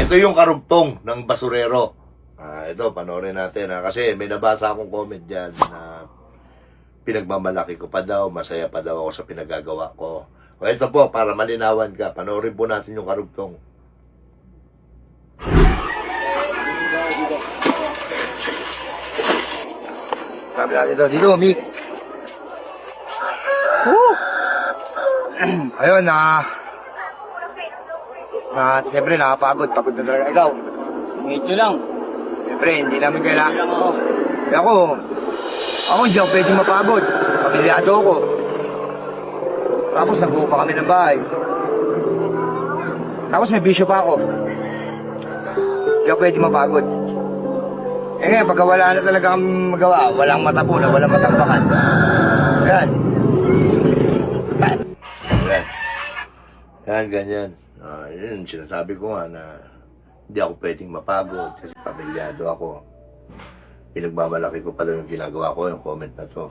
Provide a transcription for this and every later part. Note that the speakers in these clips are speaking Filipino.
Ito yung karugtong ng basurero. Ito, panoorin natin ha. Kasi may nabasa akong comment dyan na pinagmamalaki ko pa daw, masaya pa daw ako sa pinagagawa ko. O ito po, para malinawan ka, panoorin po natin yung karugtong. Sabi natin dito, Mick. Woo! Ayun, siyempre nakapagod. Pagod na talaga ikaw. Medyo lang. Siyempre, hindi namin kailangan. Lang ako. Kaya ako hindi ako pwedeng mapagod. Pamilyado ako. Tapos nag-uho pa kami ng bahay. Tapos may bisyo pa ako. Hindi ako pwedeng mapagod. Eh ngayon, pagka wala na talaga kami magawa, walang matapunan, walang matambakan. Ayan. Yan, ganyan. Yun, sinasabi ko nga na hindi ako pwedeng mapagod kasi pamilyado ako. Pinagmamalaki ko pala yung ginagawa ko, yung comment na to.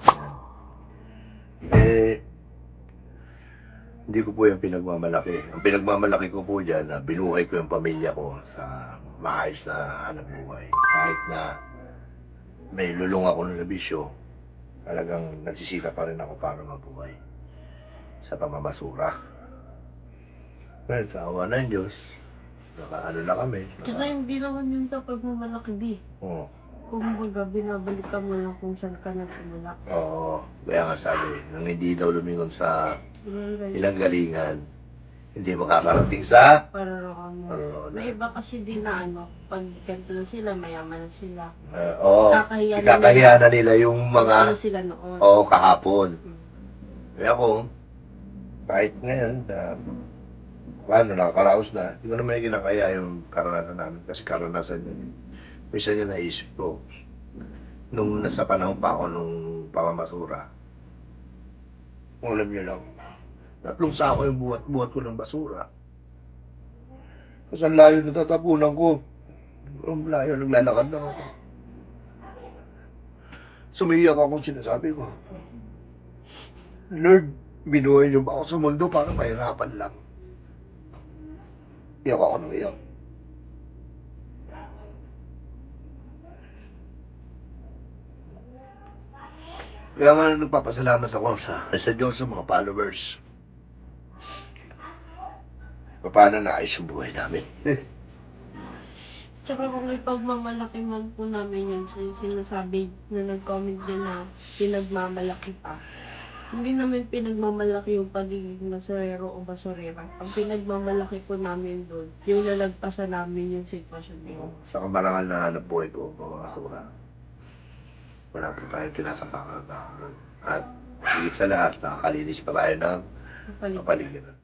Hindi ko po yung pinagmamalaki. Ang pinagmamalaki ko po dyan, na binuhay ko yung pamilya ko sa maayos na hanap buhay. Kahit na may lulong ako ng bisyo, talagang nagsisika pa rin ako para mabuhay sa pamamasura. Well, sa awa ng Diyos, nakaano na kami. Tsaka hindi naman yun sa pagmamalaki, di. Oo. Kumbaga, binabalik ka mo lang kung saan ka nagsimula. Oo. Kaya nga sabi, nang hindi daw lumingon sa ilang galingan, hindi makakarating sa Parang Parang- may iba kasi din na pag ganito na sila, mayaman na sila. oo. Ikakahiya na nila yung Ano mga sila noon. kahapon. Kaya ako, kahit ngayon, nakakaraos na, hindi ko naman kinakaya yung karanasan namin kasi karanasan yun. Minsan yung naisip ko, nung nasa panahon pa ako nung pamamasura, alam nyo lang, 3 sako yung buhat ko ng basura. Kasi ang layo na tatapunan ko. Ang layo, naglalakad na ako. Sumiyak ako kung sinasabi ko. Lord, binuhay niyo ba ako sa mundo para mahirapan lang? Iyak ako nang iyak. Kaya nga nagpapasalamat ako sa Diyos sa mga followers. Paano naayos yung buhay namin? Tsaka kung may pagmamalaki man po namin yun, sinasabi na nag-comment din na pinagmamalaki pa. Hindi namin pinagmamalaki yung pagiging basurero o basurera. Ang pinagmamalaki po namin doon, yung nalagpasan namin yung sitwasyon ko. Sa kamarangal na hanap buhay ko, mga basura. Wala po tayong tinasapakan. At higit sa lahat, nakakalinis pa tayo ng kapaligiran.